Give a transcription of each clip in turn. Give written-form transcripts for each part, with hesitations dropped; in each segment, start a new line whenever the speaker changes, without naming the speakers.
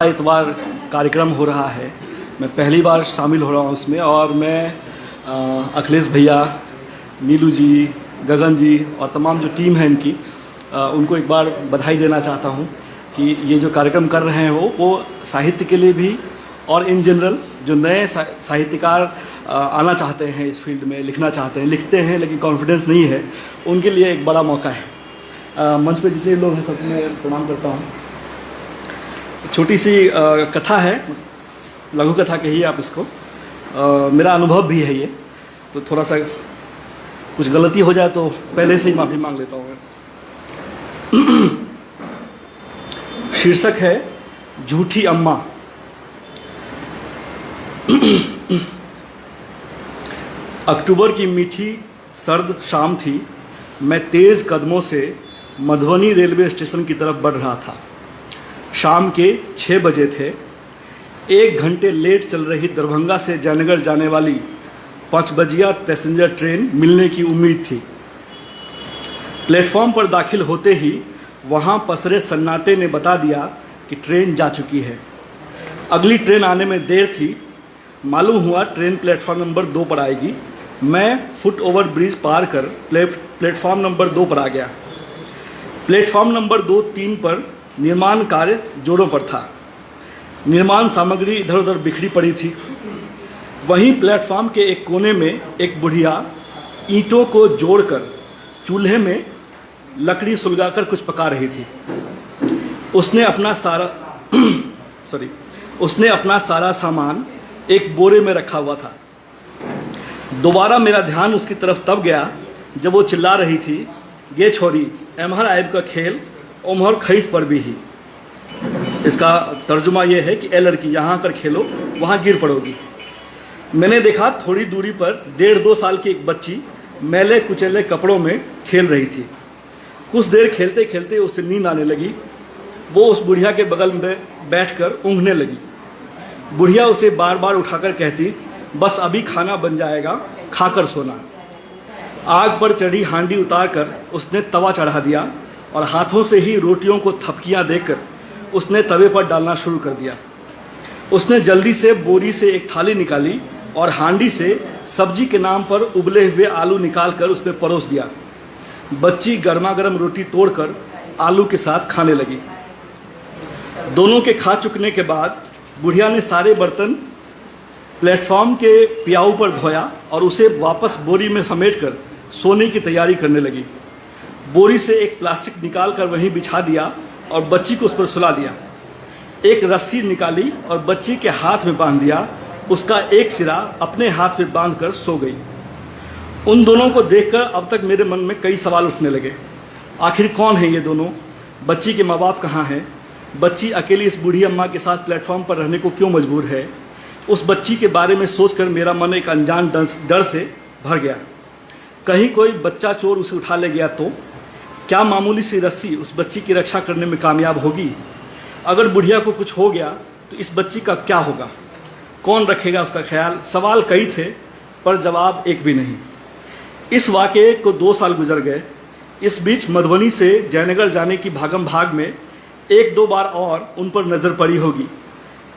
इतवार कार्यक्रम हो रहा है। मैं पहली बार शामिल हो रहा हूँ उसमें और मैं अखिलेश भैया, नीलू जी, गगन जी और तमाम जो टीम है इनकी उनको एक बार बधाई देना चाहता हूँ कि ये जो कार्यक्रम कर रहे हैं वो साहित्य के लिए भी और इन जनरल जो नए साहित्यकार आना चाहते हैं इस फील्ड में, लिखना चाहते हैं, लिखते हैं लेकिन कॉन्फिडेंस नहीं है, उनके लिए एक बड़ा मौका है। मंच पे जितने लोग हैं सबको मैं प्रणाम करता हूँ। छोटी सी कथा है, लघु कथा कहिए आप इसको। मेरा अनुभव भी है ये, तो थोड़ा सा कुछ गलती हो जाए तो पहले से ही माफ़ी मांग लेता हूँ मैं। शीर्षक है झूठी अम्मा। अक्टूबर की मीठी सर्द शाम थी। मैं तेज़ कदमों से मधुबनी रेलवे स्टेशन की तरफ बढ़ रहा था। शाम के 6 बजे थे। 1 घंटे लेट चल रही दरभंगा से जयनगर जाने वाली 5 बजिया पैसेंजर ट्रेन मिलने की उम्मीद थी। प्लेटफॉर्म पर दाखिल होते ही वहां पसरे सन्नाटे ने बता दिया कि ट्रेन जा चुकी है। अगली ट्रेन आने में देर थी। मालूम हुआ ट्रेन प्लेटफॉर्म नंबर 2 पर आएगी। मैं फुट ओवर ब्रिज पार कर प्लेटफॉर्म नंबर 2 पर आ गया। प्लेटफॉर्म नंबर 2-3 पर निर्माण कार्य जोरों पर था। निर्माण सामग्री इधर उधर बिखरी पड़ी थी। वहीं प्लेटफॉर्म के एक कोने में एक बुढ़िया ईंटों को जोड़कर चूल्हे में लकड़ी सुलगाकर कुछ पका रही थी। उसने अपना सारा सामान एक बोरे में रखा हुआ था। दोबारा मेरा ध्यान उसकी तरफ तब गया जब वो चिल्ला रही थी, गे छोरी, एमहर आयब का खेल उमहर खईस पर भी ही। इसका तर्जुमा यह है कि ए लड़की, यहाँ आकर खेलो, वहाँ गिर पड़ोगी। मैंने देखा थोड़ी दूरी पर 1.5-2 साल की एक बच्ची मैले कुचेले कपड़ों में खेल रही थी। कुछ देर खेलते खेलते उसे नींद आने लगी। वो उस बुढ़िया के बगल में बैठकर ऊँघने लगी। बुढ़िया उसे बार बार उठाकर कहती, बस अभी खाना बन जाएगा, खाकर सोना। आग पर चढ़ी हांडी उतारकर उसने तवा चढ़ा दिया और हाथों से ही रोटियों को थपकियां देकर उसने तवे पर डालना शुरू कर दिया। उसने जल्दी से बोरी से एक थाली निकाली और हांडी से सब्जी के नाम पर उबले हुए आलू निकालकर उस पर परोस दिया। बच्ची गर्मा गर्म रोटी तोड़कर आलू के साथ खाने लगी। दोनों के खा चुकने के बाद बुढ़िया ने सारे बर्तन प्लेटफॉर्म के पियाऊ पर धोया और उसे वापस बोरी में समेटकर सोने की तैयारी करने लगी। बोरी से एक प्लास्टिक निकालकर वहीं बिछा दिया और बच्ची को उस पर सुला दिया। एक रस्सी निकाली और बच्ची के हाथ में बांध दिया। उसका एक सिरा अपने हाथ में बांधकर सो गई। उन दोनों को देखकर अब तक मेरे मन में कई सवाल उठने लगे। आखिर कौन है ये दोनों? बच्ची के माँ बाप कहाँ हैं? बच्ची अकेली इस बूढ़ी अम्मा के साथ प्लेटफॉर्म पर रहने को क्यों मजबूर है? उस बच्ची के बारे में सोचकर मेरा मन एक अनजान डर से भर गया। कहीं कोई बच्चा चोर उसे उठा ले गया तो? क्या मामूली सी रस्सी उस बच्ची की रक्षा करने में कामयाब होगी? अगर बुढ़िया को कुछ हो गया तो इस बच्ची का क्या होगा? कौन रखेगा उसका ख्याल? सवाल कई थे पर जवाब एक भी नहीं। इस वाक़ये को 2 साल गुजर गए। इस बीच मधुबनी से जयनगर जाने की भागम भाग में 1-2 बार और उन पर नज़र पड़ी होगी।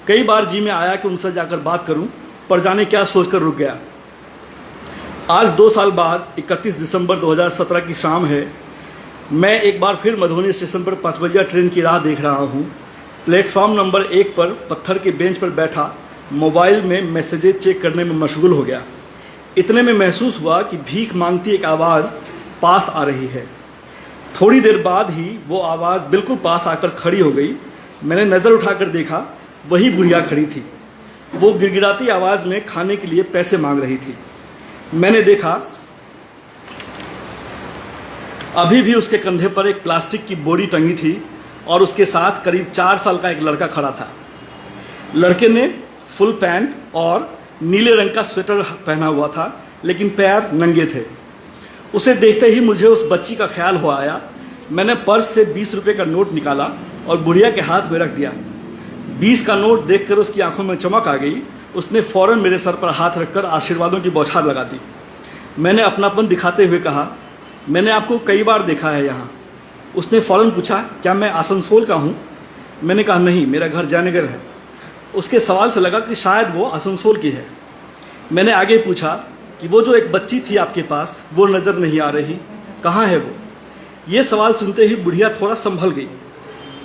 कई बार जी में आया कि उनसे जाकर बात करूं, पर जाने क्या सोचकर रुक गया। आज 2 साल बाद 31 दिसंबर 2017 की शाम है। मैं एक बार फिर मधुबनी स्टेशन पर 5 बजिया ट्रेन की राह देख रहा हूँ। प्लेटफॉर्म नंबर 1 पर पत्थर के बेंच पर बैठा मोबाइल में मैसेजेज चेक करने में मशगूल हो गया। इतने में महसूस हुआ कि भीख मांगती एक आवाज़ पास आ रही है। थोड़ी देर बाद ही वो आवाज़ बिल्कुल पास आकर खड़ी हो गई। मैंने नज़र उठाकर देखा, वही बुढ़िया खड़ी थी। वो गिड़गिड़ाती आवाज़ में खाने के लिए पैसे मांग रही थी। मैंने देखा अभी भी उसके कंधे पर एक प्लास्टिक की बोरी टंगी थी और उसके साथ करीब 4 साल का एक लड़का खड़ा था। लड़के ने फुल पैंट और नीले रंग का स्वेटर पहना हुआ था, लेकिन पैर नंगे थे। उसे देखते ही मुझे उस बच्ची का ख्याल हो आया। मैंने पर्स से 20 रुपये का नोट निकाला और बुढ़िया के हाथ में रख दिया। 20 का नोट देखकर उसकी आंखों में चमक आ गई। उसने फौरन मेरे सर पर हाथ रखकर आशीर्वादों की बौछार लगा दी। मैंने अपनापन दिखाते हुए कहा, मैंने आपको कई बार देखा है यहाँ। उसने फौरन पूछा, क्या मैं आसनसोल का हूँ? मैंने कहा नहीं, मेरा घर जयनगर है। उसके सवाल से लगा कि शायद वो आसनसोल की है। मैंने आगे पूछा कि वो जो एक बच्ची थी आपके पास, वो नज़र नहीं आ रही, कहाँ है वो? ये सवाल सुनते ही बुढ़िया थोड़ा संभल गई।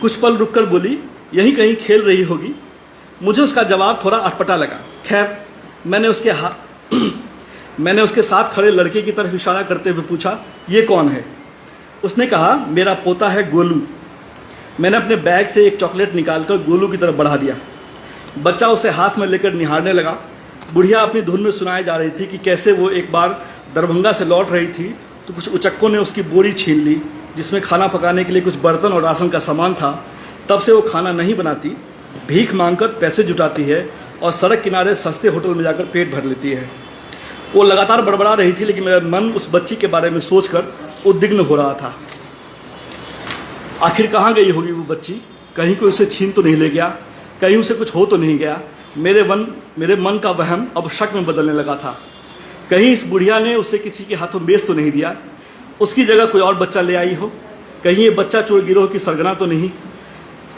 कुछ पल रुककर बोली, यहीं कहीं खेल रही होगी। मुझे उसका जवाब थोड़ा अटपटा लगा। खैर, मैंने उसके साथ खड़े लड़के की तरफ इशारा करते हुए पूछा, ये कौन है? उसने कहा, मेरा पोता है गोलू। मैंने अपने बैग से एक चॉकलेट निकालकर गोलू की तरफ बढ़ा दिया। बच्चा उसे हाथ में लेकर निहारने लगा। बुढ़िया अपनी धुन में सुनाई जा रही थी कि कैसे वो एक बार दरभंगा से लौट रही थी तो कुछ उचक्कों ने उसकी बोरी छीन ली, जिसमें खाना पकाने के लिए कुछ बर्तन और राशन का सामान था। तब से वो खाना नहीं बनाती, भीख मांगकर पैसे जुटाती है और सड़क किनारे सस्ते होटल में जाकर पेट भर लेती है। वो लगातार बड़बड़ा रही थी, लेकिन मेरा मन उस बच्ची के बारे में सोचकर उद्विग्न हो रहा था। आखिर कहाँ गई होगी वो बच्ची? कहीं कोई उसे छीन तो नहीं ले गया, कहीं उसे कुछ हो तो नहीं गया। मेरे मन का वहम अब शक में बदलने लगा था। कहीं इस बुढ़िया ने उसे किसी के हाथों बेच तो नहीं दिया, उसकी जगह कोई और बच्चा ले आई हो। कहीं ये बच्चा चोर गिरोह की सरगना तो नहीं।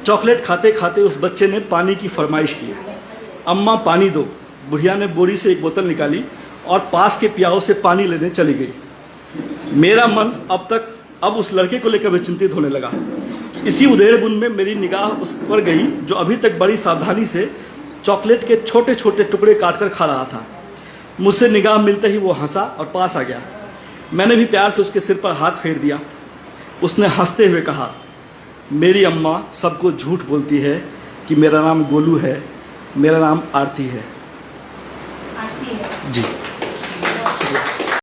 चॉकलेट खाते खाते उस बच्चे ने पानी की फरमाइश की। अम्मा पानी दो। बुढ़िया ने बोरी से एक बोतल निकाली और पास के प्याऊ से पानी लेने चली गई। मेरा मन अब उस लड़के को लेकर भी चिंतित होने लगा। इसी उधेड़ बुन में मेरी निगाह उस पर गई जो अभी तक बड़ी सावधानी से चॉकलेट के छोटे छोटे टुकड़े काटकर खा रहा था। मुझसे निगाह मिलते ही वो हंसा और पास आ गया। मैंने भी प्यार से उसके सिर पर हाथ फेर दिया। उसने हंसते हुए कहा, मेरी अम्मा सबको झूठ बोलती है कि मेरा नाम गोलू है, मेरा नाम आरती है।
आरती है।
जी।